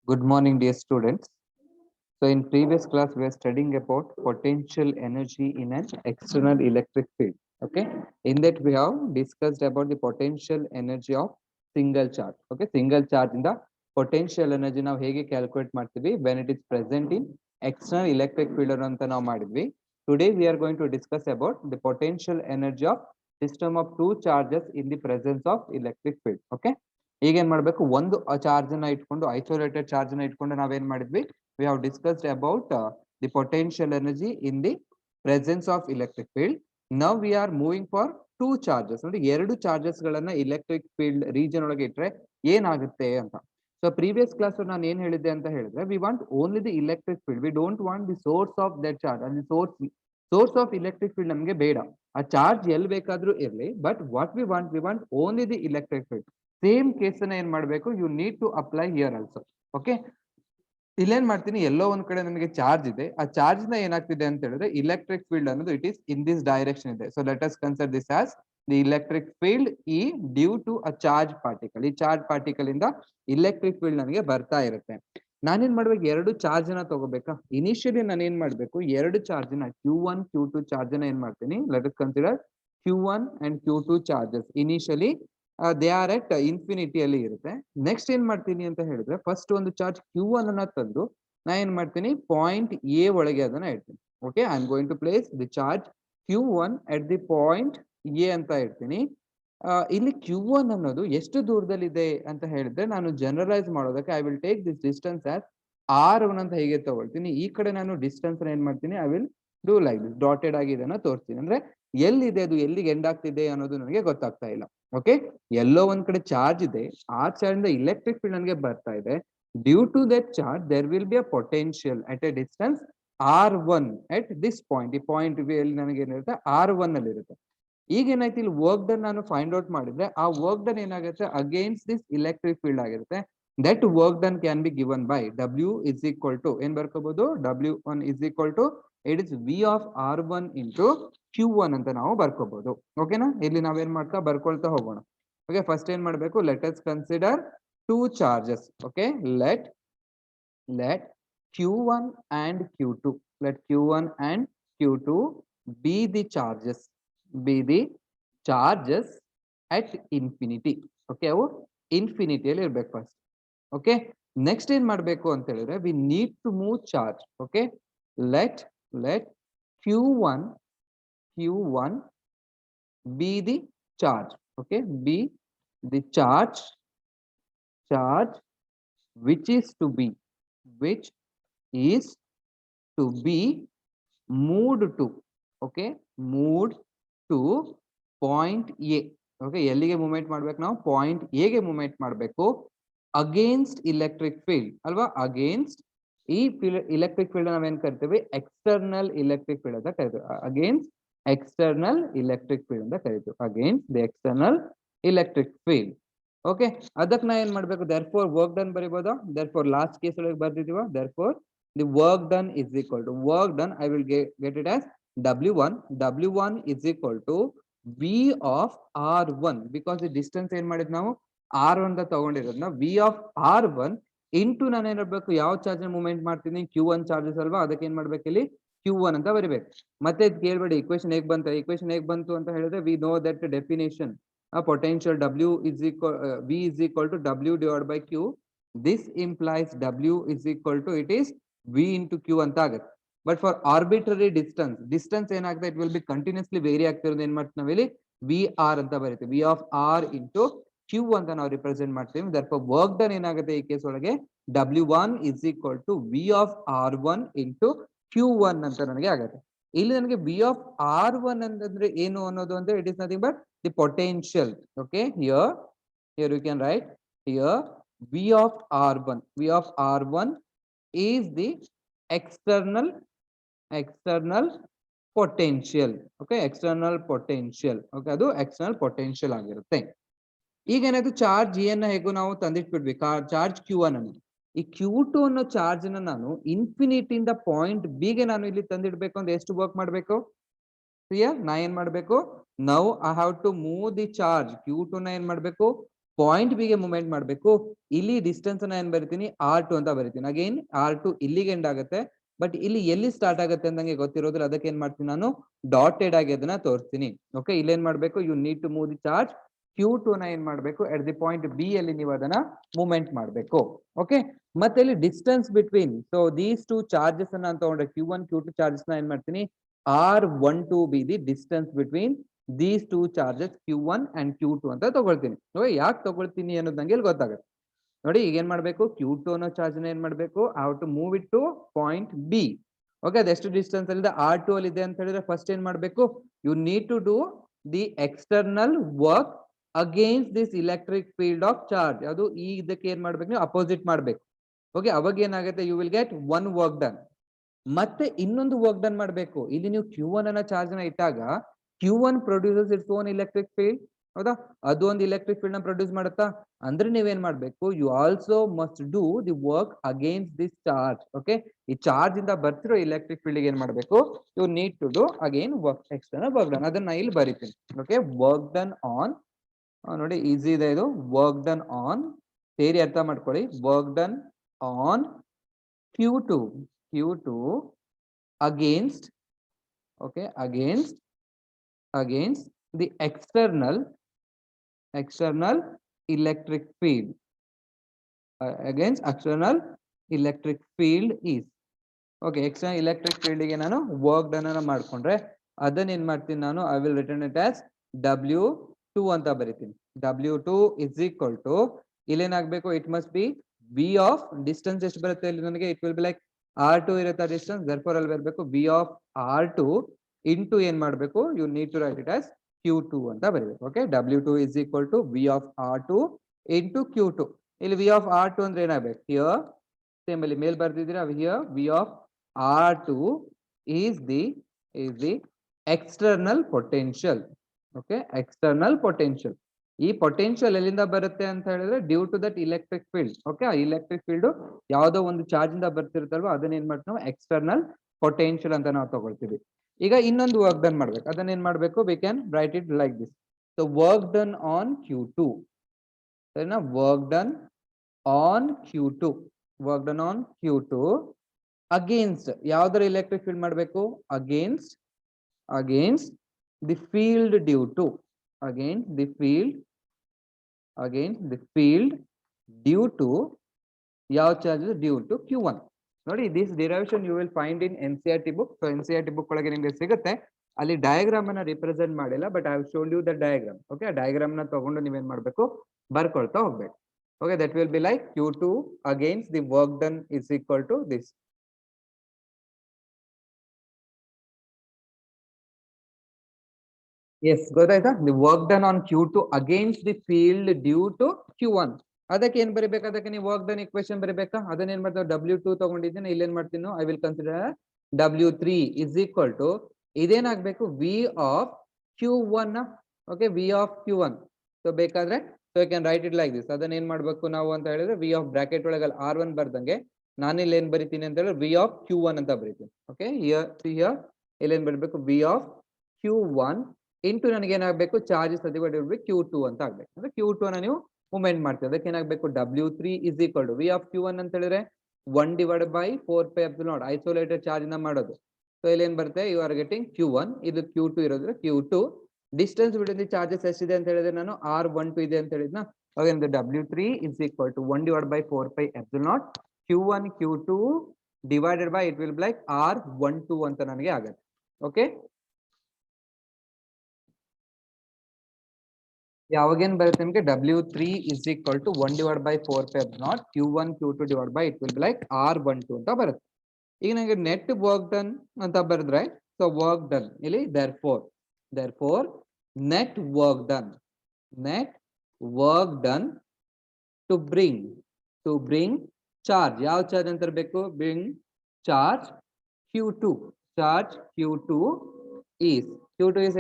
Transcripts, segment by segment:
Good morning, dear students. So, in previous class, we are studying about potential energy in an external electric field. Okay, in that we have discussed about the potential energy of single charge. Okay, single charge in the potential energy ನಾವು ಹೇಗೆ calculate ಮಾಡ್ತೀವಿ when it is present in external electric field ಅಂತ ನಾವು ಮಾಡಿದ್ವಿ. Today we are going to discuss about the potential energy of system of two charges in the presence of electric field. Okay. ಈಗ ಏನ್ ಮಾಡ್ಬೇಕು, ಒಂದು charge ನ ಇಟ್ಕೊಂಡು isolated charge ನ ಇಟ್ಕೊಂಡು ನಾವೇನ್ ಮಾಡಿದ್ವಿ, we have discussed about the potential energy in the presence of electric field. Now we are moving for two charges. ಅಂದ್ರೆ ಎರಡು ಚಾರ್ಜಸ್ ಗಳನ್ನ ಎಲೆಕ್ಟ್ರಿಕ್ ಫೀಲ್ಡ್ ರೀಜನ್ ಒಳಗೆ ಇಟ್ರೆ ಏನಾಗುತ್ತೆ ಅಂತ. ಸೊ ಪ್ರೀವಿಯಸ್ ಕ್ಲಾಸ್ ನಾನು ಏನ್ ಹೇಳಿದ್ದೆ ಅಂತ ಹೇಳಿದ್ರೆ, we want only the electric field, we don't want the source of that charge. ಅಲ್ಲಿ ಸೋರ್ಸ್ ಆಫ್ ಎಲೆಕ್ಟ್ರಿಕ್ ಫೀಲ್ಡ್ ನಮಗೆ ಬೇಡ. ಆ ಚಾರ್ಜ್ ಎಲ್ಲಿ ಬೇಕಾದ್ರೂ ಇರಲಿ, but what we want only the electric field. Same case ಅನ್ನ ಏನ್ ಮಾಡ್ಬೇಕು, you need to apply here also. Okay, ಇಲ್ಲೇನ್ ಮಾಡ್ತೀನಿ, ಎಲ್ಲೋ ಒಂದ್ ಕಡೆ ನನಗೆ ಚಾರ್ಜ್ ಇದೆ, ಆ ಚಾರ್ಜ್ ನ ಏನಾಗ್ತಿದೆ ಅಂತ ಹೇಳಿದ್ರೆ ಇಲೆಕ್ಟ್ರಿಕ್ ಫೀಲ್ಡ್ ಅನ್ನೋದು it is in this direction ಇದೆ. So let us consider this as the electric field E due to a charge particle. ಈ ಚಾರ್ಜ್ ಪಾರ್ಟಿಕಲ್ ಇಂದ ಇಲೆಕ್ಟ್ರಿಕ್ ಫೀಲ್ಡ್ ನನಗೆ ಬರ್ತಾ ಇರುತ್ತೆ. ನಾನೇನ್ ಮಾಡ್ಬೇಕು, ಎರಡು ಚಾರ್ಜ್ ನ ತಗೋಬೇಕಾ. ಇನಿಷಿಯಲಿ ನಾನು ಏನ್ ಮಾಡ್ಬೇಕು, ಎರಡು ಚಾರ್ಜ್ ನ Q1 Q2 ಚಾರ್ಜ್ ನ ಏನ್ ಮಾಡ್ತೀನಿ, let us consider Q1 and Q2 charges initially they are at infinity ಅಲ್ಲಿ ಇರುತ್ತೆ. ನೆಕ್ಸ್ಟ್ ಏನ್ ಮಾಡ್ತೀನಿ ಅಂತ ಹೇಳಿದ್ರೆ, ಫಸ್ಟ್ ಒಂದು ಚಾರ್ಜ್ Q1 ಅನ್ನ ತಂದು ನಾ ಏನ್ ಮಾಡ್ತೀನಿ, ಪಾಯಿಂಟ್ ಎ ಒಳಗೆ ಅದನ್ನ ಇಡ್ತೀನಿ. Okay, I am going to place the charge Q1 at the point A ಅಂತ ಇಡ್ತೀನಿ. ಇಲ್ಲಿ Q1 ಅನ್ನೋದು ಎಷ್ಟು ದೂರದಲ್ಲಿದೆ ಅಂತ ಹೇಳಿದ್ರೆ, ನಾನು ಜನರಲೈಸ್ ಮಾಡೋದಕ್ಕೆ I will take this distance as R1 ಅಂತ ಹೇಗೆ ತಗೊಳ್ತೀನಿ. ಈ ಕಡೆ ನಾನು ಡಿಸ್ಟೆನ್ಸ್ ಏನ್ ಮಾಡ್ತೀನಿ, I will do like this, dotted ಆಗಿ ಇದನ್ನ ತೋರಿಸ್ತೀನಿ. ಅಂದ್ರೆ ಎಲ್ಲಿದೆ ಅದು, ಎಲ್ಲಿಗೆ ಎಂಡ್ ಆಗ್ತಿದೆ ಅನ್ನೋದು ನನಗೆ ಗೊತ್ತಾಗ್ತಾ ಇಲ್ಲ. ಓಕೆ, ಎಲ್ಲೋ ಒಂದ್ ಕಡೆ ಚಾರ್ಜ್ ಇದೆ, ಆ ಚಾರ್ಜ್ ಇಂದ ಇಲೆಕ್ಟ್ರಿಕ್ ಫೀಲ್ಡ್ ನನಗೆ ಬರ್ತಾ ಇದೆ. Due to that charge there will be a potential at a distance R1 at this point. ಈ ಪಾಯಿಂಟ್ ಅಲ್ಲಿ ನನಗೆ ಏನಿರುತ್ತೆ, R1 ಅಲ್ಲಿ ಇರುತ್ತೆ. ಈಗ ಏನಾಯ್ತು, ಇಲ್ಲಿ ವರ್ಕ್ ಡನ್ ನಾನು ಫೈಂಡ್ ಔಟ್ ಮಾಡಿದ್ರೆ, ಆ ವರ್ಕ್ ಡನ್ ಏನಾಗುತ್ತೆ, ಅಗೇನ್ಸ್ಟ್ ದಿಸ್ ಇಲೆಕ್ಟ್ರಿಕ್ ಫೀಲ್ಡ್ ಆಗಿರುತ್ತೆ. That work done can be given by W is equal to ಏನ್ ಬರ್ಕೋಬಹುದು, W1 is equal to it is V of R1 into Q1 ಅಂತ ನಾವು ಬರ್ಕೋಬಹುದು. ಓಕೆನಾ, ಇಲ್ಲಿ ನಾವೇನ್ ಮಾಡ್ತಾ ಬರ್ಕೊಳ್ತಾ ಹೋಗೋಣ. ಓಕೆ, ಫಸ್ಟ್ ಏನ್ ಮಾಡ್ಬೇಕು, let us consider two charges. Okay, let Q1 and Q2, let Q1 and Q2 be the charges at infinity. Okay, ಅವು ಇನ್ಫಿನಿಟಿ ಅಲ್ಲಿ ಇರ್ಬೇಕು ಫಸ್ಟ್. ಓಕೆ, ನೆಕ್ಸ್ಟ್ ಏನ್ ಮಾಡ್ಬೇಕು ಅಂತ ಹೇಳಿದ್ರೆ, we need to move charge. Okay, let Q1 be the charge. Okay, be the charge which is to be moved to, okay, moved to point A. Okay, ಎಲ್ಲಿಗೆ movement ಮಾಡ್ಬೇಕು ನಾವು, point A ಗೆ movement ಮಾಡಬೇಕು. Against electric field ಅಲ್ವಾ, against ಈ electric field ನಾವೇನ್ ಕರಿತೀವಿ, external electric field ಅಂತ ಕರಿತೀವಿ. ಅಗೇನ್ಸ್ಟ್ ಎಕ್ಸ್ಟರ್ನಲ್ ಇಲೆಕ್ಟ್ರಿಕ್ ಫೀಲ್ಡ್ ಅಂತ ಕರಿತೀವಿ, against the external electric field. Okay, ಅದಕ್ಕೆ ನಾ ಏನ್ ಮಾಡ್ಬೇಕು, ದೇರ್ ಫೋರ್ ವರ್ಕ್ ಡನ್ ಬರಿಬೋದಾ, ದೇರ್ ಫೋರ್ ಲಾಸ್ಟ್ ಕೇಸ್ ಒಳಗೆ ಬರ್ದಿದೀವ. Therefore the work done is equal to work done, I will get it as W1 is equal to V of R1, because ಈ distance ಏನ್ ಮಾಡಿದ್ ನಾವು R1 ಅಂತ ತಗೊಂಡಿರೋದ್ನ V of R1 into ನಾನು ಏನ್ ಮಾಡ್ಬೇಕು, ಯಾವ ಚಾರ್ಜ್ ಮೂವ್ಮೆಂಟ್ ಮಾಡ್ತೀನಿ, Q1 ಚಾರ್ಜಸ್ ಅಲ್ವಾ, ಅದಕ್ಕೆ ಏನ್ ಮಾಡ್ಬೇಕು, ಇಲ್ಲಿ Q1 ಅಂತ ಬರಿಬೇಕು. ಮತ್ತೆ ಕೇಳ್ಬೇಡಿ ಇಕ್ವೇಶನ್ ಹೇಗ್ ಬಂತು ಅಂತ ಹೇಳಿದ್ರೆ, we know that definition potential W is equal V is equal to W divided by Q. This implies W is equal to it is V into Q ಅಂತ ಆಗುತ್ತೆ. ಬಟ್ ಫಾರ್ ಆರ್ಬಿಟ್ರರಿ ಡಿಸ್ಟೆನ್ಸ್ ಏನಾಗುತ್ತೆ, it will be continuously vary ಆಗ್ತಿರೋದು. ಏನ್ ಮಾಡ್ತೀವಿ ನಾವಿಲ್ಲಿ VR ಅಂತ ಬರೀತೀವಿ, V of R into Q ಅಂತ ನಾವು ರಿಪ್ರೆಸೆಂಟ್ ಮಾಡ್ತೀವಿ. ದರ್ಫೋರ್ ವರ್ಕ್ ಡನ್ ಏನಾಗುತ್ತೆ ಈ ಕೇಸ್ ಒಳಗೆ, W1 is equal to V of R1 into Q1 ಅಂತ ನನಗೆ ಆಗುತ್ತೆ. ಇಲ್ಲಿ ನನಗೆ V of R1 ಅಂತಂದ್ರೆ ಏನು ಅನ್ನೋದು ಅಂದ್ರೆ, it is nothing but the potential. Okay, here you can write here V of R1 is the external potential. Okay, external potential. Okay, ಅದು external potential ಆಗಿರುತ್ತೆ. ಈಗ ಏನಾಯ್ತು, ಚಾರ್ಜ್ ಎ ಅನ್ನ ಹೇಗೂ ನಾವು ತಂದಿಟ್ಬಿಡ್ವಿ, ಚಾರ್ಜ್ Q1 ಅನ್ನು. ಈ Q2 ಅನ್ನೋ ಚಾರ್ಜ್ ನ ನಾನು ಇನ್ಫಿನಿಟಿ ಇಂದ ಪಾಯಿಂಟ್ ಬಿ ಗೆ ನಾನು ಇಲ್ಲಿ ತಂದಿಡ್ಬೇಕು ಅಂದ್ರೆ ಎಷ್ಟು ವರ್ಕ್ ಮಾಡ್ಬೇಕು, ಕ್ಲಿಯರ್? ನಾ ಏನ್ ಮಾಡ್ಬೇಕು, now I have to move the charge Q2 ನ ಏನ್ ಮಾಡ್ಬೇಕು, ಪಾಯಿಂಟ್ ಬಿ ಗೆ ಮೂವ್ಮೆಂಟ್ ಮಾಡಬೇಕು. ಇಲ್ಲಿ ಡಿಸ್ಟೆನ್ಸ್ ಅನ್ನ ಏನ್ ಬರಿತೀನಿ R2 ಅಂತ ಬರಿತೀನಿ. ಅಗೇನ್ R2 ಇಲ್ಲಿಗೆ ಎಂಡ್ ಆಗುತ್ತೆ, ಬಟ್ ಇಲ್ಲಿ ಎಲ್ಲಿ ಸ್ಟಾರ್ಟ್ ಆಗುತ್ತೆ ಅಂತ ನಂಗೆ ಗೊತ್ತಿರೋದ್ರ ಅದಕ್ಕೆ ಏನ್ ಮಾಡ್ತೀನಿ ನಾನು ಡಾಟೆಡ್ ಆಗಿ ಅದನ್ನ ತೋರಿಸ್ತೀನಿ. ಓಕೆ, ಇಲ್ಲಿ ಏನ್ ಮಾಡ್ಬೇಕು, you need to move the charge Q2 ನ ಏನ್ ಮಾಡ್ಬೇಕು ಎಟ್ ದಿ ಪಾಯಿಂಟ್ ಬಿ ಅಲ್ಲಿ ನೀವು ಅದನ್ನ ಮೂವ್ಮೆಂಟ್ ಮಾಡಬೇಕು. ಓಕೆ, ಮತ್ತೆ ಇಲ್ಲಿ distance between so these two charges ಅನ್ನ ತಗೊಂಡ್ರೆ Q1 Q2 ಚಾರ್ಜಸ್ ನ ಏನ್ ಮಾಡ್ತೀನಿ R12 be the distance between these two charges Q1 and Q2 ಅಂತ ತಗೊಳ್ತೀನಿ. ಯಾಕೆ ತಗೊಳ್ತೀನಿ ಅನ್ನೋದು ನಂಗೆ ಇಲ್ಲಿ ಗೊತ್ತಾಗುತ್ತೆ. ನೋಡಿ, ಈಗ ಏನ್ ಮಾಡ್ಬೇಕು, Q2 ಅನ್ನೋ ಚಾರ್ಜ್ ನ ಏನ್ ಮಾಡ್ಬೇಕು, how to move it to point B. Okay, ಅದೆಷ್ಟು ಡಿಸ್ಟೆನ್ಸ್ ಅಲ್ಲಿ R2 ಅಲ್ಲಿ ಇದೆ ಅಂತ ಹೇಳಿದ್ರೆ ಫಸ್ಟ್ ಏನ್ ಮಾಡ್ಬೇಕು, you need to do the external work against this electric field of charge. ಅದು ಈ ಇದಕ್ಕೆ ಏನ್ ಮಾಡ್ಬೇಕು, ನೀವು ಅಪೋಸಿಟ್ ಮಾಡ್ಬೇಕು. ಓಕೆ, ಅವಾಗ ಏನಾಗುತ್ತೆ, you will get one work done. ಮತ್ತೆ ಇನ್ನೊಂದು ವರ್ಕ್ ಡನ್ ಮಾಡಬೇಕು. ಇಲ್ಲಿ ನೀವು Q1 ಅನ್ನ ಚಾರ್ಜ್ ನ ಇಟ್ಟಾಗ Q1 produces its own electric field. ಹೌದಾ, ಅದು ಒಂದು ಇಲೆಕ್ಟ್ರಿಕ್ ಫೀಲ್ಡ್ ನ ಪ್ರೊಡ್ಯೂಸ್ ಮಾಡುತ್ತಾ, ಅಂದ್ರೆ ನೀವೇನ್ ಮಾಡ್ಬೇಕು, you also must do the work against this charge. Okay, ಈ ಚಾರ್ಜ್ ಇಂದ ಬರ್ತಿರೋ ಇಲೆಕ್ಟ್ರಿಕ್ ಫೀಲ್ಡ್ ಏನ್ ಮಾಡ್ಬೇಕು, you need to do again work external work done. ಅದನ್ನ ಇಲ್ಲಿ ಬರೀತೀನಿ. ಓಕೆ, ವರ್ಕ್ ಡನ್ ಆನ್, ನೋಡಿ ಈಸಿ ಇದೆ ಇದು, ವರ್ಕ್ ಡನ್ ಆನ್, ಥಿಯರಿ ಅರ್ಥ ಮಾಡ್ಕೊಳ್ಳಿ, work done on Q2 against, okay, against the external electric field, against external electric field is. Okay, external electric field ಗೆ ನಾನು ವರ್ಕ್ ಡನ್ ಅನ್ನ ಮಾಡ್ಕೊಂಡ್ರೆ ಅದನ್ನ ಏನ್ ಮಾಡ್ತೀನಿ ನಾನು, I will return it as W2 ಅಂತ ಬರೀತೀನಿ. W2 is equal to, ಇಲ್ಲೇನಾಗಬೇಕು, it must be V of distance ಎಷ್ಟು ಬರುತ್ತೆ ಇಲ್ಲಿ ನನಗೆ, it will be like R2 ಇರುತ್ತೆ ಡಿಸ್ಟೆನ್ಸ್, therefore ಅಲ್ಲಿ ಬರಬೇಕು V of R2 ಇಂಟು ಏನ್ ಮಾಡಬೇಕು, you need to write it as Q2 ಅಂತ ಬರೀಬೇಕು. Okay, W2 is equal to V of R2 into Q2. ಇಲ್ಲಿ V of R2 ಅಂದ್ರೆ ಏನಾಗಬೇಕು, ಹಿಯರ್ ಸೇಮ್ ಅಲ್ಲಿ ಮೇಲ್ ಬರ್ದಿದ್ದೀರಾ, here V of R2 is the external potential. Okay, external potential. ಈ potential ಎಲ್ಲಿಂದ ಬರುತ್ತೆ ಅಂತ ಹೇಳಿದ್ರೆ due to that electric field. Okay, ಆ ಇಲೆಕ್ಟ್ರಿಕ್ ಫೀಲ್ಡ್ ಯಾವುದೋ ಒಂದು ಚಾರ್ಜ್ ಇಂದ ಬರ್ತಿರುತ್ತಲ್ವಾ, ಅದನ್ನ ಏನ್ ಮಾಡ್ತೀವಿ ನಾವು ಎಕ್ಸ್ಟರ್ನಲ್ ಪೊಟೆನ್ಶಿಯಲ್ ಅಂತ ನಾವು ತಗೊಳ್ತೀವಿ. ಈಗ ಇನ್ನೊಂದು ವರ್ಕ್ ಡನ್ ಮಾಡ್ಬೇಕು, ಅದನ್ನ ಏನ್ ಮಾಡ್ಬೇಕು, we can write it like this. So work done on Q2, ಸರಿನಾ, work done on Q2, work done on Q2 against ಯಾವ್ದರ ಇಲೆಕ್ಟ್ರಿಕ್ ಫೀಲ್ಡ್ ಮಾಡಬೇಕು, against the field due to, against the field due to ಯಾವ charge, due to Q1. ನೋಡಿ, this derivation you will find in NCERT book. So NCERT book ಒಳಗೆ ನಿಮಗೆ ಸಿಗುತ್ತೆ. ಅಲ್ಲಿ diagram ಅನ್ನ represent ಮಾಡಿಲ್ಲ, but I have shown you the diagram. Okay, ಆ diagram ನ ತಗೊಂಡು ನೀವೇನ್ ಮಾಡ್ಬೇಕು, ಬರ್ಕೊಳ್ತಾ ಹೋಗ್ಬೇಕು. Okay, that will be like Q2 against the work done is equal to this. Yes, ಗೊತ್ತಾಯ್ತಾ, the work done on Q2 against the field due to Q1. ಅದಕ್ಕೆ ಏನ್ ಬರೀಬೇಕು, ಅದಕ್ಕೆ ನೀವು ವರ್ಕ್ ಡನ್ ಇಕ್ವೇಶನ್ ಬರೀಬೇಕಾ, ಅದನ್ನ ಏನ್ ಮಾಡ್ತಾವೆ, W2 ತಗೊಂಡಿದ್ದೀನಿ, ಇಲ್ಲಿ ಏನ್ ಮಾಡ್ತೀನಿ, I will consider W3 is equal to, ಇದೇನಾಗಬೇಕು, V of Q1. Okay, V of Q1. So ಬೇಕಾದ್ರೆ so you can write it like this. ಅದನ್ನ ಏನ್ ಮಾಡ್ಬೇಕು ನಾವು ಅಂತ ಹೇಳಿದ್ರೆ, V ಆಫ್ ಬ್ರಾಕೆಟ್ ಒಳಗೆ R1 ಬರ್ದಂಗೆ ನಾನಿಲ್ಲಿ ಏನ್ ಬರಿತೀನಿ ಅಂತ ಹೇಳಿದ್ರೆ V ಆಫ್ Q1 ಅಂತ ಬರೀತೀನಿ. ಓಕೆ, ಹಿಯರ್ ಇಲ್ಲಿ ಏನ್ ಬರಬೇಕು, V ಆಫ್ Q1 ಇಂಟು ನನಗೆ ಏನಾಗಬೇಕು, ಚಾರ್ಜಸ್ Q2 ಅಂತ ಆಗ್ಬೇಕು. ಅಂದ್ರೆ Q2 ಅನ್ನ ನೀವು ಮೂವ್ಮೆಂಟ್ ಮಾಡ್ತೀವಿ. ಅದಕ್ಕೆ ಏನಾಗಬೇಕು, W3 is equal to V of Q1 ಅಂತ ಹೇಳಿದ್ರೆ 1/4πε0 ಐಸೋಲೇಟೆಡ್ ಚಾರ್ಜ್ ನ ಮಾಡೋದು. ಸೊ ಇಲ್ಲಿ ಏನ್ ಬರುತ್ತೆ, ಯು ಆರ್ ಗೆಟಿಂಗ್ Q1, ಇದು Q2 ಇರೋದ್ರೆ Q2. Distance between the charges ಎಷ್ಟಿದೆ ಅಂತ ಹೇಳಿದ್ರೆ ನಾನು R12 ಇದೆ ಅಂತ ಹೇಳಿದ್ನ, ಅವಾಗ W3 is equal to 1/4πε0 Q1 Q2 divided by it will be like R12 ಅಂತ ನನಗೆ ಆಗುತ್ತೆ. ಓಕೆ, ಯಾವಾಗೇನ್ ಬರುತ್ತೆ ನಿಮಗೆ, W3 is equal to 1/4πε0 Q1 Q2 divide by it will be like R12 ಅಂತ ಬರುತ್ತೆ. ಈಗ ನನಗೆ ನೆಟ್ ವರ್ಕ್ ಡನ್ ಅಂತ ಬರೆದ್ರೆ, ಸೊ ವರ್ಕ್ ಡನ್ ಇಲ್ಲಿ therefore net work done to bring charge, ಯಾವ ಚಾರ್ಜ್ ಅಂತ ಇರಬೇಕು, bring charge Q2 is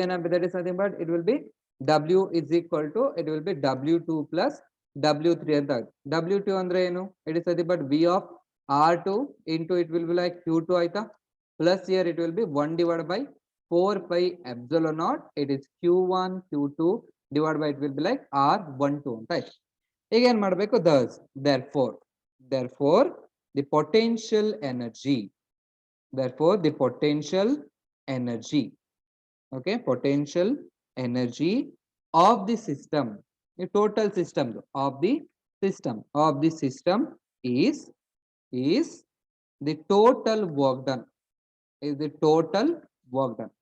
ಏನಾಗುತ್ತೆ, that is nothing but it will be W is equal to, it will be W2 plus W3 ಅಂತ. W2 ಅಂದ್ರೆ ಏನು, it is nothing but V of R2 into it will be like Q2 ಆಯ್ತಾ, plus here it will be 1/4πε0, it is Q1 Q2 divided by it will be like R12 ಅಂತ ಆಯ್ತು. ಈಗ ಏನ್ ಮಾಡಬೇಕು thus therefore the potential energy okay potential energy of the system, the total system of the system is the total work done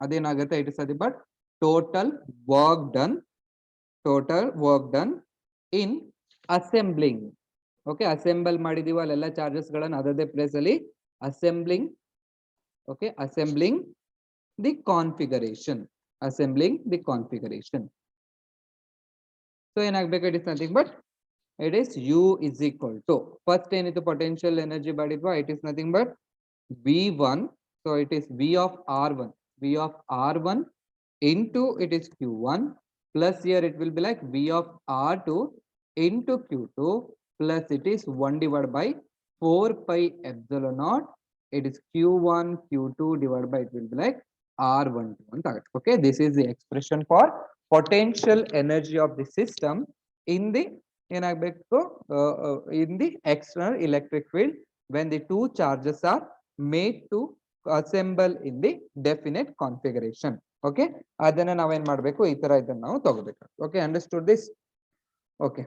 ಅದೇನಾಗುತ್ತೆ it is nothing but total work done in assembling. okay assemble ಮಾಡಿದೀವಿ ಅಲ್ಲೆಲ್ಲ charges ಗಳನ್ನ ಅದದೇ place ಅಲ್ಲಿ assembling the configuration so ಏನಾಗಬೇಕು it is nothing but it is u is equal to first ಏನಿತ್ತು potential energy ಮಾಡಿದ್ವಾ it is nothing but v1, so it is v of r1 into it is q1 plus here it will be like v of r2 into q2 plus it is 1 divided by 4 pi epsilon naught, it is q1 q2 divided by it will be like r12. okay this is the expression for potential energy of the system in the in the external electric field when the two charges are made to assemble in the definite configuration. okay ಅದನ್ನ ನಾವೇನ್ ಮಾಡಬೇಕು ಈ ತರ ಇದನ್ನ ನಾವು ತಗೋಬೇಕು. okay understood this? okay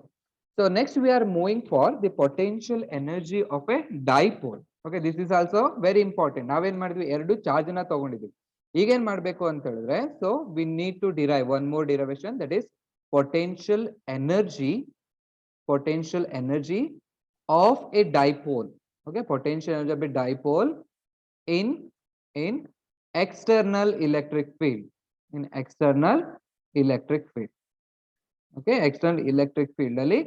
so next we are moving for the potential energy of a dipole. okay this is also very important. ನಾವೇನ್ ಮಾಡಿದ್ವಿ ಎರಡು ಚಾರ್ಜ್ ನ ತಗೊಂಡಿದ್ವಿ. ಈಗ ಏನ್ ಮಾಡ್ಬೇಕು ಅಂತ ಹೇಳಿದ್ರೆ so we need to derive one more derivation, that is potential energy of a dipole. okay potential energy of a dipole in external electric field okay external electric field ಅಲ್ಲಿ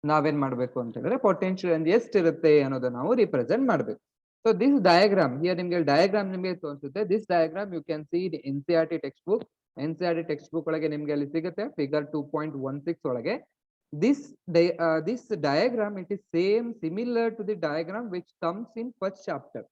ನಾವೇನ್ ಮಾಡಬೇಕು ಅಂತ ಹೇಳಿದ್ರೆ potential energy ಎಷ್ಟಿರುತ್ತೆ ಅನ್ನೋದನ್ನ ನಾವು represent ಮಾಡಬೇಕು. so this diagram here ನಿಮಗೆ diagram ನಿಮಗೆ ತೋರಿಸುತ್ತೆ. this diagram you can see in NCERT textbook ಒಳಗೆ ನಿಮಗೆ ಅಲ್ಲಿ ಸಿಗುತ್ತೆ figure 2.16 ಒಳಗೆ. this diagram it is similar to the diagram which comes in first chapter.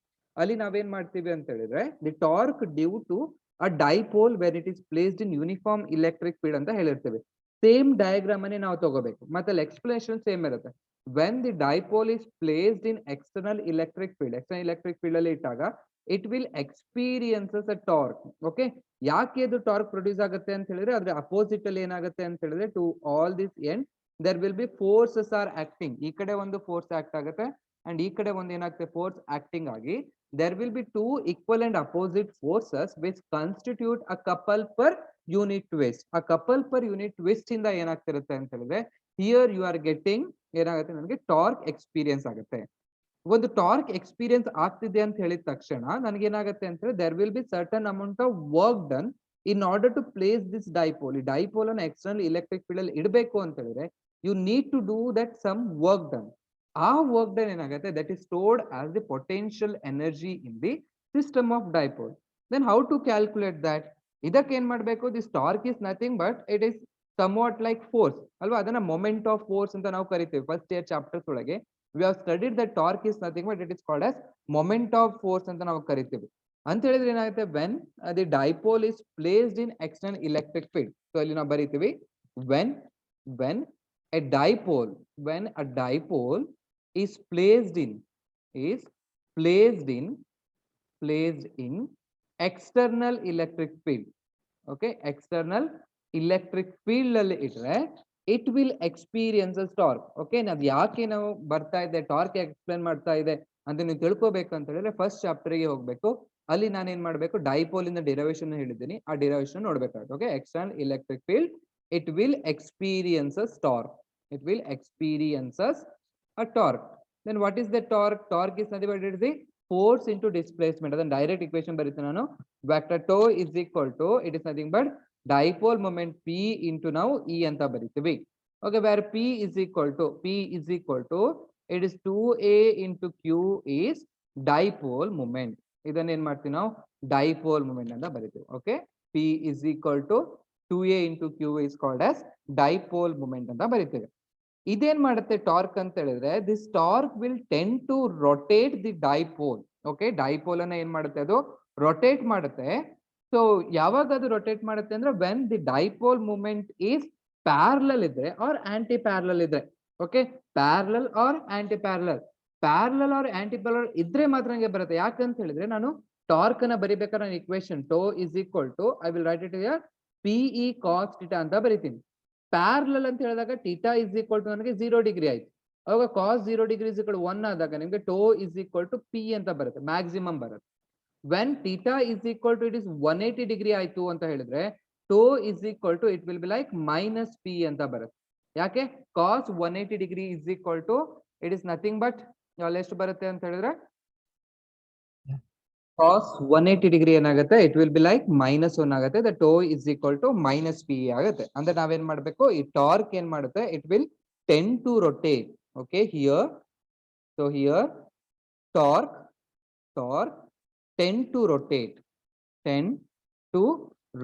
ಅಲ್ಲಿ ನಾವೇನ್ ಮಾಡ್ತೀವಿ ಅಂತ ಹೇಳಿದ್ರೆ the torque due to a dipole when it is placed in uniform electric field ಅಂತ ಹೇಳಿರ್ತೀವಿ. ಸೇಮ್ ಡಯಾಗ್ರಾಮ್ ಅನ್ನೇ ನಾವು ತಗೋಬೇಕು ಮತ್ತೆ ಅಲ್ಲಿ ಎಕ್ಸ್ಪ್ಲನೇಷನ್ ಸೇಮ್ ಇರುತ್ತೆ. When the dipole is placed in external electric field ಅಲ್ಲಿ ಇಟ್ಟಾಗ it will experiences a torque. Okay ಯಾಕೆ ಅದು ಟಾರ್ಕ್ ಪ್ರೊಡ್ಯೂಸ್ ಆಗುತ್ತೆ ಅಂತ ಹೇಳಿದ್ರೆ ಅದ್ರ ಅಪೋಸಿಟ್ ಅಲ್ಲಿ ಏನಾಗುತ್ತೆ ಅಂತ ಹೇಳಿದ್ರೆ to all this end there will be forces are acting. ಈ ಕಡೆ ಒಂದು ಫೋರ್ಸ್ ಆಕ್ಟ್ ಆಗುತ್ತೆ ಅಂಡ್ ಈ ಕಡೆ ಒಂದು ಏನಾಗುತ್ತೆ ಫೋರ್ಸ್ ಆಕ್ಟಿಂಗ್ ಆಗಿ there will be two equal and opposite forces which constitute a couple per unit twist. a couple per unit twist ಇಂದ ಏನಾಗ್ತಿರುತ್ತೆ ಅಂತ ಹೇಳಿದ್ರೆ here you are getting ಏನಾಗುತ್ತೆ ನನಗೆ ಟಾರ್ಕ್ ಎಕ್ಸ್ಪೀರಿಯನ್ಸ್ ಆಗುತ್ತೆ. ಒಂದು ಟಾರ್ಕ್ ಎಕ್ಸ್ಪೀರಿಯನ್ಸ್ ಆಗ್ತಿದೆ ಅಂತ ಹೇಳಿದ ತಕ್ಷಣ ನನಗೆ ಏನಾಗುತ್ತೆ ಅಂತ ಹೇಳಿದ್ರೆ there will be certain amount of work done in order to place this dipole. ಈ ಡೈಪೋಲ್ ಅನ್ನು ಎಕ್ಸ್ಟರ್ನಲ್ ಎಲೆಕ್ಟ್ರಿಕ್ ಫೀಲ್ಡ್ ಅಲ್ಲಿ ಇಡಬೇಕು ಅಂತ ಹೇಳಿದ್ರೆ you need to do that some work done. ಆ ವರ್ಕ್ ಡನ್ ಏನಾಗುತ್ತೆ that is stored as the potential energy in the system of dipole. then how to calculate that? ಇದಕ್ಕೆ ಏನ್ ಮಾಡಬೇಕು this torque is nothing but it is somewhat like force ಅಲ್ವಾ. ಅದನ್ನ moment of force ಅಂತ ನಾವು ಕರಿತೀವಿ. First year chapters ಒಳಗೆ we have studied that torque is nothing but it is called as moment of force ಅಂತ ನಾವು ಕರಿತೀವಿ. ಅಂತ ಹೇಳಿದ್ರೆ ಏನಾಗುತ್ತೆ when the dipole is placed in external electric field. so ಇಲ್ಲಿ ನಾವು ಬರೀತೀವಿ when a dipole is placed in external electric field. okay external electric field ಅಲ್ಲಿ ಇಟ್ರೆ it will experience a torque. okay ನಾವು ಯಾಕೆ ನಾವು ಬರ್ತಾ ಇದೆ ಟಾರ್ಕ್ ಎಕ್ಸ್ಪ್ಲೇನ್ ಮಾಡ್ತಾ ಇದೆ ಅಂತ ನೀವು ತಿಳ್ಕೋಬೇಕು ಅಂತ ಹೇಳಿದ್ರೆ ಫಸ್ಟ್ ಚಾಪ್ಟರ್ ಗೆ ಹೋಗ್ಬೇಕು. ಅಲ್ಲಿ ನಾನು ಏನ್ ಮಾಡ್ಬೇಕು ಡೈಪೋಲ್ ಇಂದ ಡಿರೈವೇಶನ್ ಹೇಳಿದ್ದೀನಿ, ಆ derivation ನೋಡ್ಬೇಕಾಗುತ್ತೆ. okay external electric field it will experience a torque. a torque. then what is the torque? torque is nothing but it is the force into displacement. ಅದನ್ನ ಡೈರೆಕ್ಟ್ ಇಕ್ವೇಶನ್ ಬರೀತೀನಿ ನಾನು. vector tau is equal to it is nothing but dipole moment p into ನಾವು e ಅಂತ ಬರೀತೀವಿ. okay where p is equal to it is 2a into q is dipole moment. ಇದನ್ನ ಏನ್ ಮಾಡ್ತೀವಿ ನಾವು dipole moment ಅಂತ ಬರೀತೀವಿ. okay p is equal to 2a into q is called as dipole moment ಅಂತ ಬರೀತೀವಿ. ಇದೇನ್ ಮಾಡುತ್ತೆ ಟಾರ್ಕ್ ಅಂತ ಹೇಳಿದ್ರೆ this torque will tend to rotate the dipole. Okay dipole ಅನ್ನ ಏನ್ ಮಾಡುತ್ತೆ ಅದು ರೊಟೇಟ್ ಮಾಡುತ್ತೆ. ಸೊ ಯಾವಾಗ ಅದು ರೊಟೇಟ್ ಮಾಡುತ್ತೆ ಅಂದ್ರೆ when the dipole movement is parallel ಇದ್ರೆ ಆರ್ ಆಂಟಿ ಪ್ಯಾರಲಲ್ ಇದ್ರೆ. Okay, parallel or anti parallel. Parallel or anti parallel ಇದ್ರೆ ಮಾತ್ರ ನಂಗೆ ಬರುತ್ತೆ. ಯಾಕಂತ ಹೇಳಿದ್ರೆ ನಾನು ಟಾರ್ಕ್ ಅನ್ನ ಬರಿಬೇಕಾದ್ರೆ ನಾನು equation tau is equal to I will write it here PE cos theta ಅಂತ ಬರಿತೀನಿ. ಪ್ಯಾರಲಲ್ ಅಂತ ಹೇಳಿದಾಗ ಥೀಟಾ ಇಸ್ ಈಕ್ವಲ್ ಟು ನನಗೆ 0 ಡಿಗ್ರಿ ಆಯ್ತು. ಅವಾಗ cos 0 ಡಿಗ್ರಿ ಇಸ್ ಈಕ್ವಲ್ 1 ಆದಾಗ ನಿಮಗೆ tau is equal to P ಅಂತ ಬರುತ್ತೆ, ಮ್ಯಾಕ್ಸಿಮಮ್ ಬರುತ್ತೆ. When theta is equal to it is 180 degree ಆಯ್ತು ಅಂತ ಹೇಳಿದ್ರೆ tau is equal to it will be like minus P ಅಂತ ಬರುತ್ತೆ. ಯಾಕೆ cos 180 ಡಿಗ್ರಿ is equal to it is nothing but ಎಷ್ಟು ಬರುತ್ತೆ ಅಂತ ಹೇಳಿದ್ರೆ cos 180 ಡಿಗ್ರಿ ಏನಾಗುತ್ತೆ, ಇಟ್ ವಿಲ್ ಬಿ ಲೈಕ್ -1 ಆಗುತ್ತೆ. The tau is equal to minus P ಆಗುತ್ತೆ. ಅಂದ್ರೆ ನಾವೇನ್ ಮಾಡ್ಬೇಕು, ಈ ಟಾರ್ಕ್ ಏನ್ ಮಾಡುತ್ತೆ, it will tend to rotate. Okay, here so here torque tend to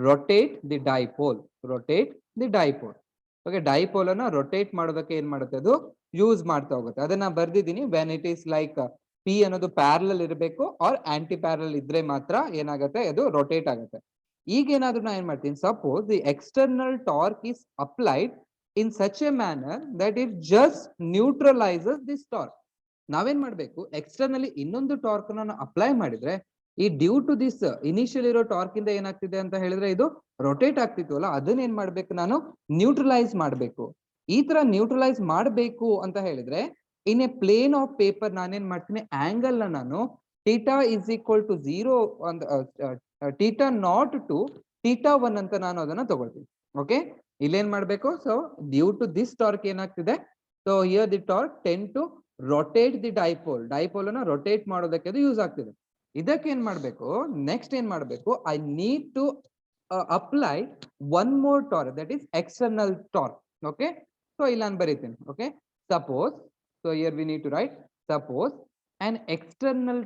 rotate the dipole, okay, dipole ಅನ್ನ ರೊಟೇಟ್ ಮಾಡೋದಕ್ಕೆ ಏನ್ ಮಾಡುತ್ತೆ, ಅದು ಯೂಸ್ ಮಾಡ್ತಾ ಹೋಗುತ್ತೆ. ಅದನ್ನ ಬರ್ದಿದ್ದೀನಿ. When it is like P ಅನ್ನೋದು ಪ್ಯಾರಲಲ್ ಇರಬೇಕು ಆರ್ ಆಂಟಿ ಪ್ಯಾರಲಲ್ ಇದ್ರೆ ಮಾತ್ರ ಏನಾಗುತ್ತೆ, ಅದು ರೊಟೇಟ್ ಆಗುತ್ತೆ. ಈಗ ಏನಾದ್ರೂ ನಾ ಏನ್ ಮಾಡ್ತೀನಿ, suppose the external torque is applied in such a manner that it just neutralises this torque. ನಾವೇನ್ ಮಾಡ್ಬೇಕು, ಎಕ್ಸ್ಟರ್ನಲಿ ಇನ್ನೊಂದು ಟಾರ್ಕ್ ನಾನು ಅಪ್ಲೈ ಮಾಡಿದ್ರೆ ಈ ಡ್ಯೂ ಟು ದಿಸ್ ಇನಿಷಿಯಲ್ ಇರೋ ಟಾರ್ಕ್ ಇಂದ ಏನಾಗ್ತಿದೆ ಅಂತ ಹೇಳಿದ್ರೆ ಇದು ರೊಟೇಟ್ ಆಗ್ತಿತ್ತು ಅಲ್ಲ, ಅದನ್ನ ಏನ್ ಮಾಡ್ಬೇಕು, ನಾನು ನ್ಯೂಟ್ರಲೈಸ್ ಮಾಡ್ಬೇಕು. ಈ ತರ ನ್ಯೂಟ್ರಲೈಸ್ ಮಾಡ್ಬೇಕು ಅಂತ ಹೇಳಿದ್ರೆ in a plane of paper ನಾನೇನ್ ಮಾಡ್ತೀನಿ, ಆಂಗಲ್ ನ ನಾನು theta is equal to 0 theta naught to theta 1 ಅಂತ ನಾನು ಅದನ್ನ ತಗೊಳ್ತೀನಿ. ಓಕೆ, ಇಲ್ಲೇನ್ ಮಾಡ್ಬೇಕು, so due to this torque ಏನಾಗ್ತಿದೆ, so here the torque tends to rotate the dipole ಅನ್ನ ರೊಟೇಟ್ ಮಾಡೋದಕ್ಕೆ ಅದು ಯೂಸ್ ಆಗ್ತಿದೆ. ಇದಕ್ಕೆ ಏನ್ ಮಾಡ್ಬೇಕು, ನೆಕ್ಸ್ಟ್ ಏನ್ ಮಾಡ್ಬೇಕು, I need to apply one more torque, that is external torque. Okay, so ಇಲ್ಲಿ ನಾನು ಬರೀತೀನಿ. Okay, suppose, so here we need to write suppose an external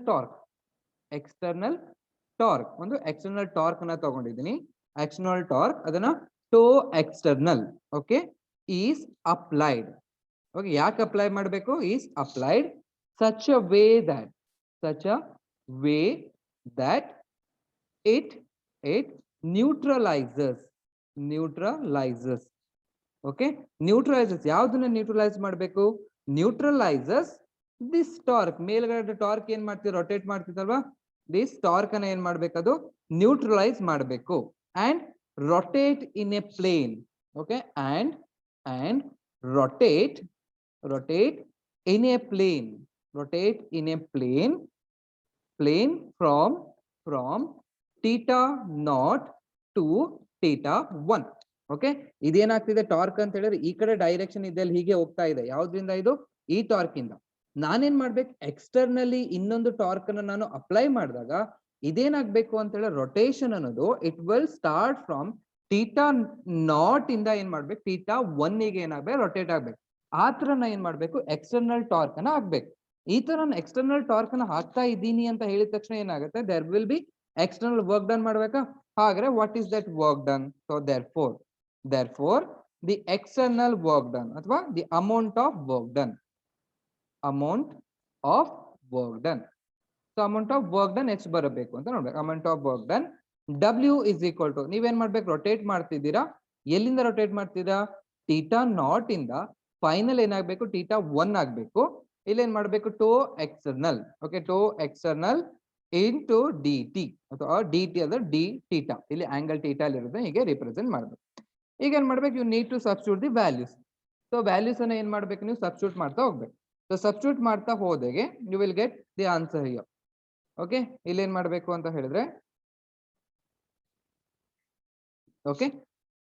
torque ಒಂದು ಎಕ್ಸ್ಟರ್ನಲ್ ಟಾರ್ಕ್ ಅನ್ನ ತಗೊಂಡಿದ್ದೀನಿ. ಎಕ್ಸ್ಟರ್ನಲ್ ಟಾರ್ಕ್ ಅದನ್ನ to external okay is applied. Okay, ಯಾಕೆ apply ಮಾಡಬೇಕು, is applied such a way that it neutralizes. Okay, neutralises ಯಾವ್ದನ್ನ neutralise ಮಾಡಬೇಕು, neutralises this torque. ಮೇಲ್ಗಡೆ torque ಏನ್ ಮಾಡ್ತೀವಿ, ರೊಟೇಟ್ ಮಾಡ್ತಿದ್ದಲ್ವಾ, ದಿಸ್ ಟಾರ್ಕ್ ಅನ್ನ ಏನ್ ಮಾಡ್ಬೇಕು, ಅದು ನ್ಯೂಟ್ರಲೈಸ್ ಮಾಡಬೇಕು. And rotate in a plane. Okay, and rotate in a plane from theta naught to theta 1. Okay, ಇದೇನಾಗ್ತಿದೆ ಟಾರ್ಕ್ ಅಂತ ಹೇಳಿದ್ರೆ ಈ ಕಡೆ ಡೈರೆಕ್ಷನ್ ಇದೆಲ್ಲ ಹೀಗೆ ಹೋಗ್ತಾ ಇದೆ. ಯಾವ್ದ್ರಿಂದ, ಇದು ಈ ಟಾರ್ಕ್ ಇಂದ. ನಾನೇನ್ ಮಾಡ್ಬೇಕು, ಎಕ್ಸ್ಟರ್ನಲಿ ಇನ್ನೊಂದು ಟಾರ್ಕ್ ಅನ್ನ ನಾನು ಅಪ್ಲೈ ಮಾಡಿದಾಗ ಇದೇನಾಗ್ಬೇಕು ಅಂತ ಹೇಳಿ, ರೊಟೇಷನ್ ಅನ್ನೋದು it will start from theta naught ಇಂದ ಏನ್ ಮಾಡ್ಬೇಕು, ಥೀಟಾ 1 ಗೆ ಏನಾಗ್ಬೇಕು, ರೊಟೇಟ್ ಆಗ್ಬೇಕು. ಆ ತರ ನಾ ಏನ್ ಮಾಡ್ಬೇಕು, ಎಕ್ಸ್ಟರ್ನಲ್ ಟಾರ್ಕ್ ಅನ್ನ ಹಾಕ್ಬೇಕು. ಈ ತರ ನಾನು ಎಕ್ಸ್ಟರ್ನಲ್ ಟಾರ್ಕ್ ಅನ್ನ ಹಾಕ್ತಾ ಇದ್ದೀನಿ ಅಂತ ಹೇಳಿದ ತಕ್ಷಣ ಏನಾಗುತ್ತೆ, there will be external work done ಮಾಡ್ಬೇಕಾ. ಹಾಗಾದ್ರೆ what is that work done, so therefore the external work done ಅಥವಾ the amount of work done so amount of work done ಎಷ್ಟು ಬರಬೇಕು ಅಂತ ನೋಡ್ಬೇಕು. Amount of work done W is equal to, ನೀವೇನ್ ಮಾಡ್ಬೇಕು, rotate ಮಾಡ್ತಿದ್ದೀರಾ, ಎಲ್ಲಿಂದ ರೊಟೇಟ್ ಮಾಡ್ತಿದ್ದೀರಾ, ಥೀಟಾ ನಾಟ್ ಇಂದ ಫೈನಲ್ ಏನಾಗಬೇಕು, ಥೀಟಾ 1 ಆಗ್ಬೇಕು. ಇಲ್ಲೇನ್ ಮಾಡ್ಬೇಕು, tau external. Okay, tau external into dt ಅಥವಾ dt ಅಂದ್ರೆ ಡಿ ಥೀಟಾ, ಇಲ್ಲಿ ಆಂಗಲ್ ಥೀಟಾ ಅಲ್ಲಿ ಇರುತ್ತೆ, ಹೀಗೆ ರಿಪ್ರೆಸೆಂಟ್ ಮಾಡ್ಬೇಕು. ಈಗ ಏನ್ ಮಾಡ್ಬೇಕು, you need to substitute the values. So values ಅನ್ನ ಏನ್ ಮಾಡ್ಬೇಕು, ನೀವು ಸಬ್ಸ್ಟಿಟ್ಯೂಟ್ ಮಾಡ್ತಾ ಹೋಗ್ಬೇಕು. ಸೊ ಸಬ್ಸ್ಟಿಟ್ಯೂಟ್ ಮಾಡ್ತಾ ಹೋದಾಗೆ you will get the answer here. Okay, ಇಲ್ಲಿ ಏನ್ ಮಾಡ್ಬೇಕು ಅಂತ ಹೇಳಿದ್ರೆ, okay,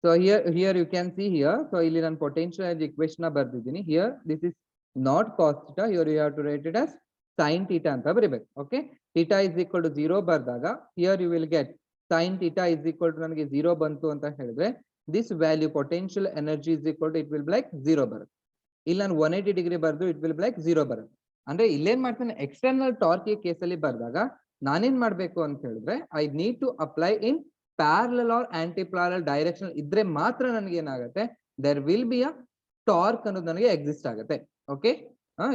so here you can see here, so ಇಲ್ಲಿ ನಾನು ಪೊಟೆನ್ಶಿಯಲ್ ಎನರ್ಜಿ ಇಕ್ವೇಶನ್ ಬರ್ದಿದ್ದೀನಿ. Here this is naught cos theta, here you have to write it as sine theta ಅಂತ ಬರಿಬೇಕು. Okay, theta is equal to 0 ಬರ್ದಾಗ here you will get sine theta is equal to, ನನಗೆ 0 ಬಂತು ಅಂತ ಹೇಳಿದ್ರೆ this value potential energy is equal to, it will be like 0 ಬರುತ್ತೆ. ಇಲ್ಲಿ ನಾನು 180 ಡಿಗ್ರಿ ಬರ್ದು ಇಟ್ ವಿಲ್ ಬಿ ಲೈಕ್ 0 ಬರುತ್ತೆ. ಅಂದ್ರೆ ಇಲ್ಲೇನ್ ಮಾಡ್ತಾನೆ, ಎಕ್ಸ್ಟರ್ನಲ್ ಟಾರ್ಕ್ ಕೇಸಲ್ಲಿ ಬರ್ದಾಗ ನಾನೇನ್ ಮಾಡ್ಬೇಕು ಅಂತ ಹೇಳಿದ್ರೆ, I need to apply in parallel or anti parallel direction ಇದ್ರೆ ಮಾತ್ರ ನನಗೆ ಏನಾಗುತ್ತೆ, there will be a torque ಅನ್ನೋದು ನನಗೆ ಎಕ್ಸಿಸ್ಟ್ ಆಗುತ್ತೆ. ಓಕೆ,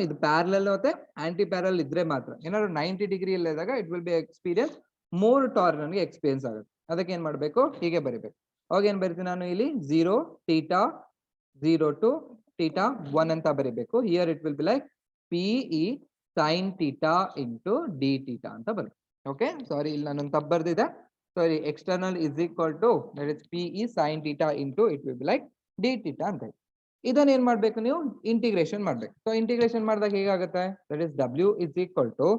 ಇದು ಪ್ಯಾರಲಲ್ ಮತ್ತೆ ಆಂಟಿ ಪ್ಯಾರಲಲ್ ಇದ್ರೆ ಮಾತ್ರ. ಏನಾದ್ರು 90 ಡಿಗ್ರಿ ಇದ್ದಾಗ it will B experience more torque ನನಗೆ ಎಕ್ಸ್ಪೀರಿಯನ್ಸ್ ಆಗುತ್ತೆ. ಅದಕ್ಕೆ ಏನ್ ಮಾಡ್ಬೇಕು, ಹೀಗೆ ಬರಿಬೇಕು. ಅವಾಗ ಏನ್ ಬರಿತೀನಿ ನಾನು ಇಲ್ಲಿ, 0 ಥೀಟಾ 0 ಟು theta 1 ಅಂತ ಬರಿಬೇಕು. Here it will be like PE sin theta into d theta ಅಂತ ಬರುತ್ತೆ. Okay, sorry ಇಲ್ಲಿ ನಾನು ತಪ್ಪು ಬರ್ದಿದೆ. Sorry, external is equal to that is PE sin theta into it will be like d theta ಅಂತ. ಇದನ್ನ ಏನ್ ಮಾಡ್ಬೇಕು ನೀವು ಇಂಟಿಗ್ರೇಷನ್ ಮಾಡ್ಬೇಕು. ಸೊ ಇಂಟಿಗ್ರೇಷನ್ ಮಾಡಿದಾಗ ಹೇಗಾಗುತ್ತೆ, that is W is equal to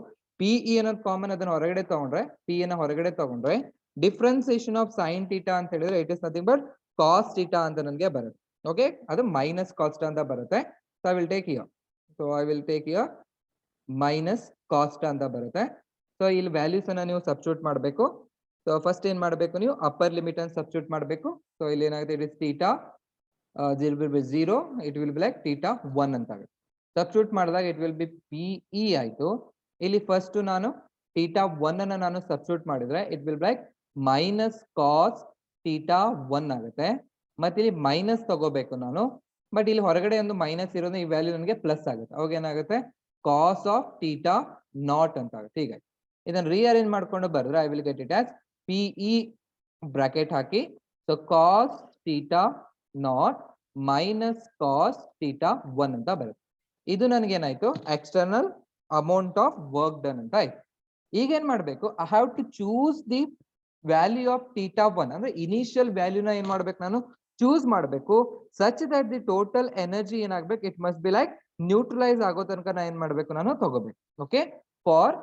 PE ಅನ್ನೋದು ಕಾಮನ್, ಅದನ್ನ ಹೊರಗಡೆ ತಗೊಂಡ್ರೆ P ಅನ್ನ ಹೊರಗಡೆ ತಗೊಂಡ್ರೆ ಡಿಫ್ರೆನ್ಸಿಯೇಷನ್ ಆಫ್ ಸೈನ್ ಥೀಟಾ ಅಂತ ಹೇಳಿದ್ರೆ it is nothing but cos theta ಅಂತ ನನಗೆ ಬರುತ್ತೆ. ಓಕೆ, ಅದು ಮೈನಸ್ ಕಾಸ್ಟ್ ಅಂತ ಬರುತ್ತೆ. So I will take here minus cost ಅಂತ ಬರುತ್ತೆ. ಸೊ ಇಲ್ಲಿ ವ್ಯಾಲ್ಯೂಸ್ ಅನ್ನ ನೀವು ಸಬ್ಸ್ಟಿಟ್ಯೂಟ್ ಮಾಡಬೇಕು. ಸೊ ಫಸ್ಟ್ ಏನ್ ಮಾಡಬೇಕು, ನೀವು ಅಪ್ಪರ್ ಲಿಮಿಟ್ ಅನ್ನು ಸಬ್ಸ್ಟಿಟ್ಯೂಟ್ ಮಾಡಬೇಕು. ಸೊ ಇಲ್ಲಿ ಏನಾಗುತ್ತೆ, it is theta 0, it will be like theta 1 ಅಂತ ಆಗುತ್ತೆ. ಸಬ್ಸ್ಟಿಟ್ಯೂಟ್ ಮಾಡಿದಾಗ ಇಟ್ ವಿಲ್ ಬಿ PE ಆಯ್ತು. ಇಲ್ಲಿ ಫಸ್ಟ್ ನಾನು theta 1 ಅನ್ನ ನಾನು ಸಬ್ಸ್ಟಿಟ್ಯೂಟ್ ಮಾಡಿದ್ರೆ it will be like minus cos theta 1 ಆಗುತ್ತೆ. ಮತ್ತೆ ಇಲ್ಲಿ ಮೈನಸ್ ತಗೋಬೇಕು ನಾನು, ಬಟ್ ಇಲ್ಲಿ ಹೊರಗಡೆ ಒಂದು ಮೈನಸ್ ಇರೋದು, ಈ ವ್ಯಾಲ್ಯೂ ನನಗೆ ಪ್ಲಸ್ ಆಗುತ್ತೆ. ಅವಾಗ ಏನಾಗುತ್ತೆ, ಕಾಸ್ ಆಫ್ theta ನಾಟ್ ಅಂತ ಆಗುತ್ತೆ. ಹೀಗಾಗಿ ಇದನ್ನ ರೀಅರೇಂಜ್ ಮಾಡ್ಕೊಂಡು ಬರೆದ್ರೆ I will get it as PE bracket hockey, so cos theta naught minus cos theta 1 ಅಂತ ಬರುತ್ತೆ. ಇದು ನನಗೆ ಏನಾಯ್ತು, external amount of work done ಅಂತ ಆಯ್ತು. ಈಗ ಏನ್ ಮಾಡ್ಬೇಕು, I have to choose the value of theta 1 ಅಂದ್ರೆ ಇನಿಷಿಯಲ್ ವ್ಯಾಲ್ಯೂನ ಏನ್ ಮಾಡ್ಬೇಕು, ನಾನು ಚೂಸ್ ಮಾಡಬೇಕು. Such that the total energy ಏನಾಗ್ಬೇಕು, it must be like neutralise ಆಗೋ ತನಕ ನಾ ಏನ್ ಮಾಡ್ಬೇಕು, ನಾನು ತಗೋಬೇಕು. Okay, for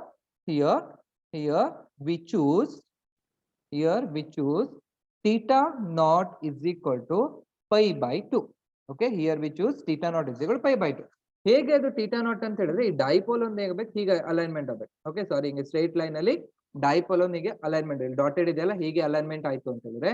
here V choose theta naught is equal to pi by 2. Okay, here we choose theta naught is equal to pi by 2. ಹೇಗೆ ಅದು theta naught ಅಂತ ಹೇಳಿದ್ರೆ ಈ ಡೈಪೋಲ್ ಒಂದು ಹೇಗಬೇಕು, ಹೀಗೆ ಅಲೈನ್ಮೆಂಟ್ ಆಗಬೇಕು. ಓಕೆ, ಸಾರಿ, ಹಿಂಗೆ ಸ್ಟ್ರೈಟ್ ಲೈನ್ ಅಲ್ಲಿ ಡೈಪೋಲ್ ಒಂದು ಹೀಗೆ ಅಲೈನ್ಮೆಂಟ್, ಇಲ್ಲಿ ಡಾಟೆಡ್ ಇದೆಯಲ್ಲ, ಹೀಗೆ ಅಲೈನ್ಮೆಂಟ್ ಆಯ್ತು ಅಂತ ಹೇಳಿದ್ರೆ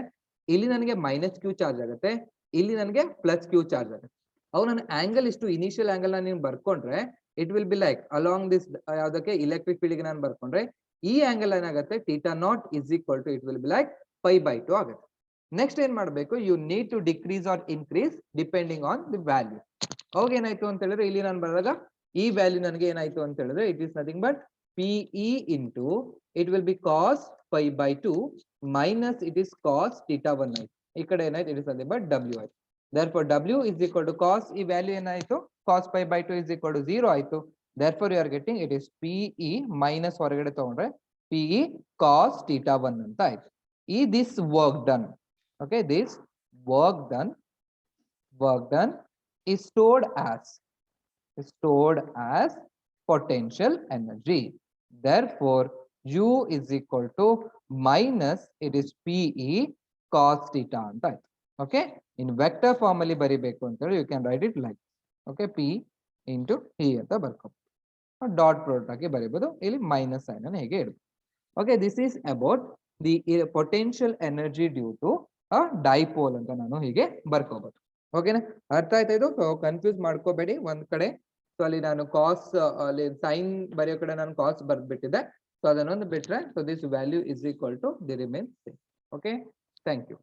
ಇಲ್ಲಿ ನನಗೆ ಮೈನಸ್ ಕ್ಯೂ ಚಾರ್ಜ್ ಆಗುತ್ತೆ, ಇಲ್ಲಿ ನನಗೆ ಪ್ಲಸ್ ಕ್ಯೂ ಚಾರ್ಜ್ ಆಗುತ್ತೆ. ಅವು ನನ್ನ ಆಂಗಲ್ ಇಷ್ಟು ಇನಿಷಿಯಲ್ ಆಂಗಲ್ ನೀವು ಬರ್ಕೊಂಡ್ರೆ it will be like along this, ಯಾವ್ದಕ್ಕೆ ಎಲೆಕ್ಟ್ರಿಕ್ ಫೀಲ್ಡ್ ಗೆ ನಾನು ಬರ್ಕೊಂಡ್ರೆ ಈ ಆಂಗಲ್ ಏನಾಗುತ್ತೆ, theta naught is equal to it will be like pi by 2 ಆಗುತ್ತೆ. ನೆಕ್ಸ್ಟ್ ಏನ್ ಮಾಡಬೇಕು, you need to decrease or increase depending on the value. ಅವಾಗ ಏನಾಯ್ತು ಅಂತ ಹೇಳಿದ್ರೆ ಇಲ್ಲಿ ನಾನು ಬರೆದಾಗ ಈ ವ್ಯಾಲ್ಯೂ ನನಗೆ ಏನಾಯ್ತು ಅಂತ ಹೇಳಿದ್ರೆ it is nothing but PE into it will be cos pi by 2 minus it is cos theta 1 ಆಯ್ತು. ಈ ಕಡೆ ಏನಾಯ್ತು, it is nothing but W ಆಯ್ತು. therefore W is equal to cos, ಈ ವ್ಯಾಲ್ಯೂ ಏನಾಯ್ತು, cos pi by 2 is equal to 0 ಆಯ್ತು. therefore you are getting it is PE minus ಹೊರಗಡೆ ತಗೊಂಡ್ರೆ PE cos theta 1 ಅಂತ ಆಯ್ತು. ಈ this work done, okay, this work done is stored as potential energy. Therefore U is equal to minus it is PE cos theta ಅಂತ ಆಯ್ತು. Okay, in vector form ಅಲ್ಲಿ ಬರಿಬೇಕು ಅಂತ ಹೇಳಿ you can write it like, okay, P into E ಅಂತ ಬರ್ಕೊಂಡು dot product ಆಗಿ ಬರೀಬಹುದು. ಇಲ್ಲಿ ಮೈನಸ್ ಸೈನ್ ಅನ್ನು ಹೇಗೆ ಇಡಬೇಕು. Okay, this is about the potential energy due to dipole ಅಂತ ನಾನು ಹೀಗೆ ಬರ್ಕೋಬಹುದು. ಓಕೆನಾ, ಅರ್ಥ ಆಯ್ತಾ ಇದು? ಕನ್ಫ್ಯೂಸ್ ಮಾಡ್ಕೋಬೇಡಿ ಒಂದ್ ಕಡೆ. ಸೊ ಅಲ್ಲಿ ನಾನು ಕಾಸ್, ಅಲ್ಲಿ ಸೈನ್ ಬರೆಯೋ ಕಡೆ ನಾನು ಕಾಸ್ ಬರ್ದ್ಬಿಟ್ಟಿದ್ದೆ. ಸೊ ಅದನ್ನೊಂದು ಬಿಟ್ರೆ, so this value is equal to the remain same. Okay, thank you.